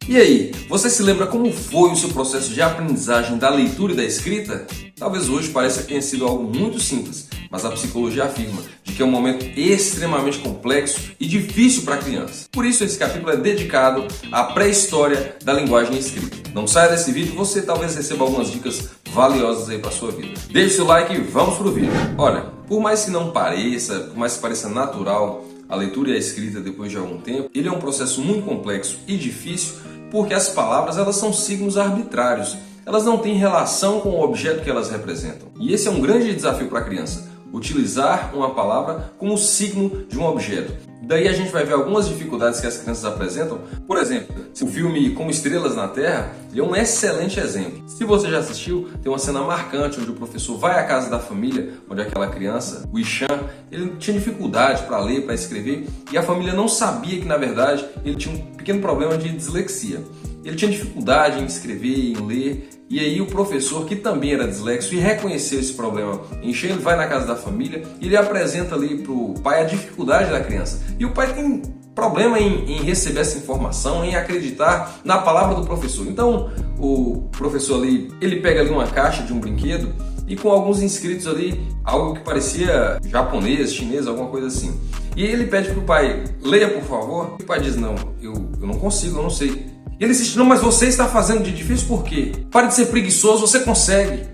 E aí, você se lembra como foi o seu processo de aprendizagem da leitura e da escrita? Talvez hoje pareça que tenha sido algo muito simples, mas a psicologia afirma de que é um momento extremamente complexo e difícil para a criança. Por isso esse capítulo é dedicado à pré-história da linguagem escrita. Não saia desse vídeo, você talvez receba algumas dicas valiosas aí para a sua vida. Deixe seu like e vamos pro vídeo. Olha, por mais que pareça natural a leitura e a escrita depois de algum tempo, ele é um processo muito complexo e difícil porque as palavras elas são signos arbitrários. Elas não têm relação com o objeto que elas representam. E esse é um grande desafio para a criança, utilizar uma palavra como signo de um objeto. Daí a gente vai ver algumas dificuldades que as crianças apresentam. Por exemplo, o filme Como Estrelas na Terra é um excelente exemplo. Se você já assistiu, tem uma cena marcante onde o professor vai à casa da família, onde aquela criança, o Ishan, ele tinha dificuldade para ler, para escrever, e a família não sabia que, na verdade, ele tinha um pequeno problema de dislexia. Ele tinha dificuldade em escrever, em ler, e aí o professor, que também era dislexo e reconheceu esse problema em cheio, ele vai na casa da família e ele apresenta ali para o pai a dificuldade da criança. E o pai tem problema em receber essa informação, em acreditar na palavra do professor. Então o professor ali, ele pega ali uma caixa de um brinquedo e com alguns inscritos ali, algo que parecia japonês, chinês, alguma coisa assim. E aí ele pede para o pai, leia por favor. E o pai diz, não, eu não consigo, eu não sei. E ele insiste, não, mas você está fazendo de difícil por quê? Pare de ser preguiçoso, você consegue.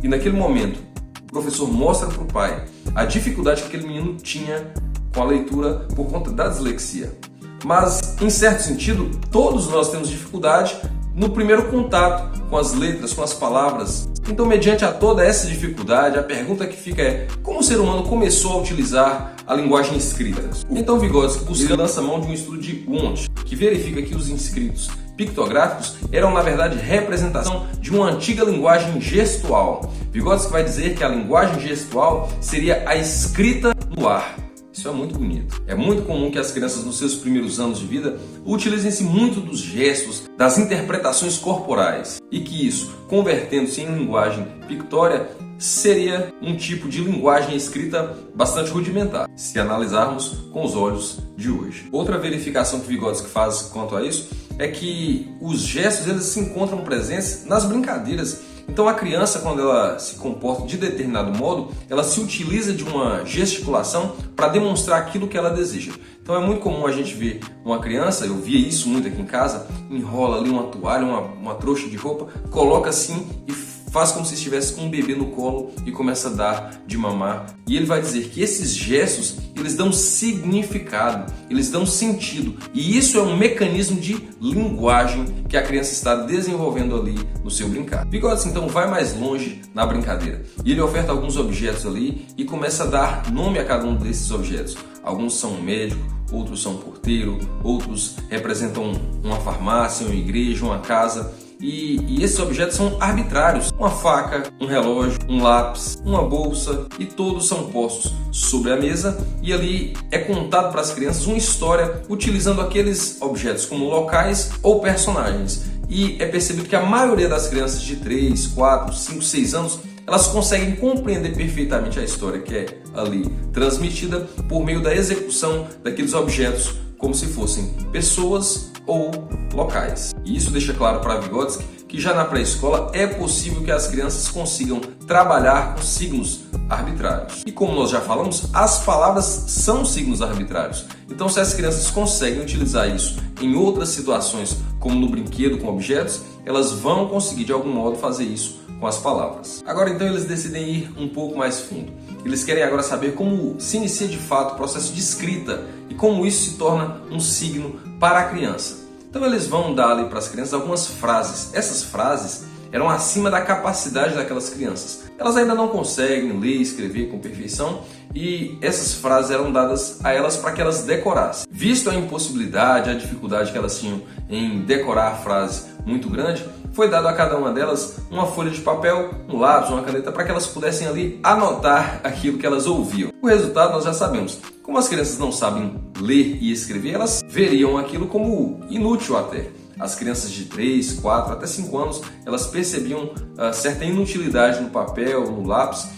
E naquele momento, o professor mostra para o pai a dificuldade que aquele menino tinha com a leitura por conta da dislexia. Mas, em certo sentido, todos nós temos dificuldade no primeiro contato com as letras, com as palavras. Então, mediante a toda essa dificuldade, a pergunta que fica é: como o ser humano começou a utilizar a linguagem escrita? Então, Vygotsky lança mão de um estudo de Wundt, que verifica que os inscritos pictográficos eram, na verdade, representação de uma antiga linguagem gestual. Vygotsky vai dizer que a linguagem gestual seria a escrita no ar. Isso é muito bonito. É muito comum que as crianças, nos seus primeiros anos de vida, utilizem-se muito dos gestos, das interpretações corporais. E que isso, convertendo-se em linguagem pictória, seria um tipo de linguagem escrita bastante rudimentar, se analisarmos com os olhos de hoje. Outra verificação que Vygotsky faz quanto a isso é que os gestos eles se encontram presentes nas brincadeiras. Então a criança, quando ela se comporta de determinado modo, ela se utiliza de uma gesticulação para demonstrar aquilo que ela deseja. Então é muito comum a gente ver uma criança, eu via isso muito aqui em casa, enrola ali uma toalha, uma trouxa de roupa, coloca assim e faz como se estivesse com um bebê no colo e começa a dar de mamar. E ele vai dizer que esses gestos, eles dão significado, eles dão sentido. E isso é um mecanismo de linguagem que a criança está desenvolvendo ali no seu brincar. Vygotsky então vai mais longe na brincadeira. E ele oferta alguns objetos ali e começa a dar nome a cada um desses objetos. Alguns são um médico, outros são um porteiro, outros representam uma farmácia, uma igreja, uma casa. E esses objetos são arbitrários. Uma faca, um relógio, um lápis, uma bolsa, e todos são postos sobre a mesa e ali é contado para as crianças uma história utilizando aqueles objetos como locais ou personagens. E é percebido que a maioria das crianças de 3, 4, 5, 6 anos elas conseguem compreender perfeitamente a história que é ali transmitida por meio da execução daqueles objetos como se fossem pessoas ou locais. E isso deixa claro para Vygotsky que já na pré-escola é possível que as crianças consigam trabalhar com signos arbitrários. E como nós já falamos, as palavras são signos arbitrários. Então se as crianças conseguem utilizar isso em outras situações, como no brinquedo com objetos, elas vão conseguir de algum modo fazer isso com as palavras. Agora então eles decidem ir um pouco mais fundo. Eles querem agora saber como se inicia de fato o processo de escrita e como isso se torna um signo para a criança. Então eles vão dar ali para as crianças algumas frases. Essas frases eram acima da capacidade daquelas crianças. Elas ainda não conseguem ler e escrever com perfeição e essas frases eram dadas a elas para que elas decorassem. Visto a impossibilidade, a dificuldade que elas tinham em decorar a frase muito grande, foi dado a cada uma delas uma folha de papel, um lápis, uma caneta, para que elas pudessem ali anotar aquilo que elas ouviam. O resultado nós já sabemos. Como as crianças não sabem ler e escrever, elas veriam aquilo como inútil até. As crianças de 3, 4, até 5 anos, elas percebiam certa inutilidade no papel, no lápis,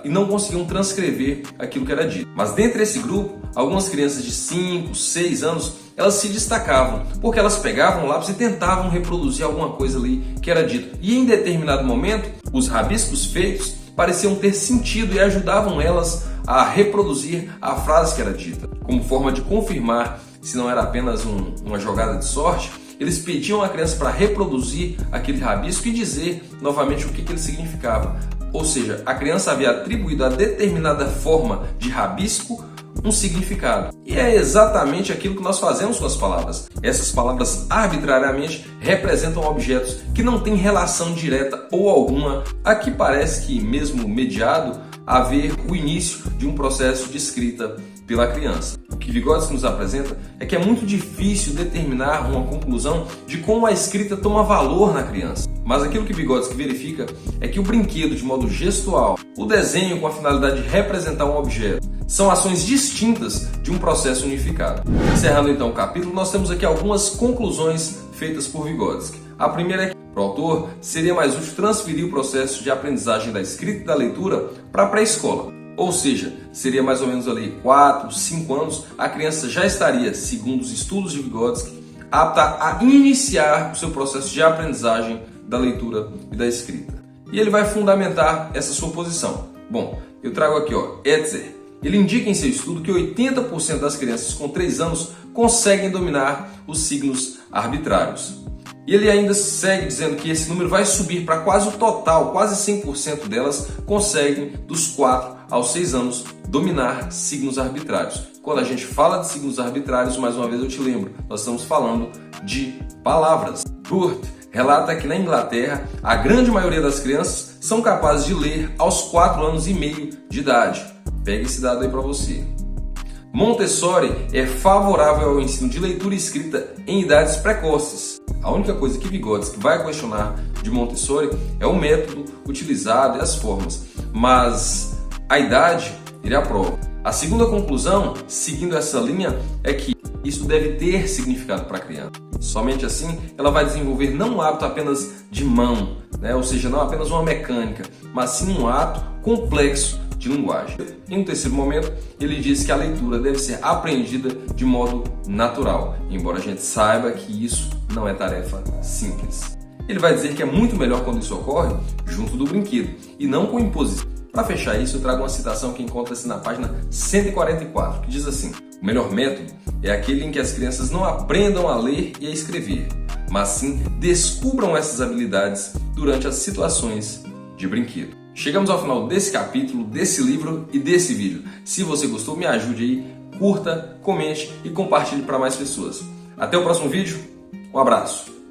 e não conseguiam transcrever aquilo que era dito. Mas dentre esse grupo, algumas crianças de 5, 6 anos elas se destacavam, porque elas pegavam o lápis e tentavam reproduzir alguma coisa ali que era dito. E em determinado momento, os rabiscos feitos pareciam ter sentido e ajudavam elas a reproduzir a frase que era dita. Como forma de confirmar se não era apenas uma jogada de sorte, eles pediam à criança para reproduzir aquele rabisco e dizer novamente o que ele significava. Ou seja, a criança havia atribuído a determinada forma de rabisco um significado. E é exatamente aquilo que nós fazemos com as palavras. Essas palavras arbitrariamente representam objetos que não têm relação direta ou alguma. Aqui parece que, mesmo mediado, haver o início de um processo de escrita pela criança. O que Vygotsky nos apresenta é que é muito difícil determinar uma conclusão de como a escrita toma valor na criança. Mas aquilo que Vygotsky verifica é que o brinquedo de modo gestual, o desenho com a finalidade de representar um objeto, são ações distintas de um processo unificado. Encerrando então o capítulo, nós temos aqui algumas conclusões feitas por Vygotsky. A primeira é que, para o autor, seria mais útil transferir o processo de aprendizagem da escrita e da leitura para a pré-escola. Ou seja, seria mais ou menos ali 4, 5 anos, a criança já estaria, segundo os estudos de Vygotsky, apta a iniciar o seu processo de aprendizagem da leitura e da escrita. E ele vai fundamentar essa sua posição. Bom, eu trago aqui, Etzer. Ele indica em seu estudo que 80% das crianças com 3 anos conseguem dominar os signos arbitrários. E ele ainda segue dizendo que esse número vai subir para quase o total, quase 100% delas conseguem, dos 4 aos 6 anos, dominar signos arbitrários. Quando a gente fala de signos arbitrários, mais uma vez eu te lembro, nós estamos falando de palavras. Burt relata que na Inglaterra, a grande maioria das crianças são capazes de ler aos 4 anos e meio de idade. Pega esse dado aí para você. Montessori é favorável ao ensino de leitura e escrita em idades precoces. A única coisa que Vygotsky vai questionar de Montessori é o método utilizado e as formas, mas a idade ele aprova. A segunda conclusão, seguindo essa linha, é que isso deve ter significado para a criança. Somente assim ela vai desenvolver não um hábito apenas de mão, ou seja, não apenas uma mecânica, mas sim um ato complexo de linguagem. Em um terceiro momento, ele diz que a leitura deve ser aprendida de modo natural, embora a gente saiba que isso não é tarefa simples. Ele vai dizer que é muito melhor quando isso ocorre junto do brinquedo e não com imposição. Para fechar isso, eu trago uma citação que encontra-se na página 144, que diz assim: o melhor método é aquele em que as crianças não aprendam a ler e a escrever, mas sim descubram essas habilidades durante as situações de brinquedo. Chegamos ao final desse capítulo, desse livro e desse vídeo. Se você gostou, me ajude aí, curta, comente e compartilhe para mais pessoas. Até o próximo vídeo, um abraço!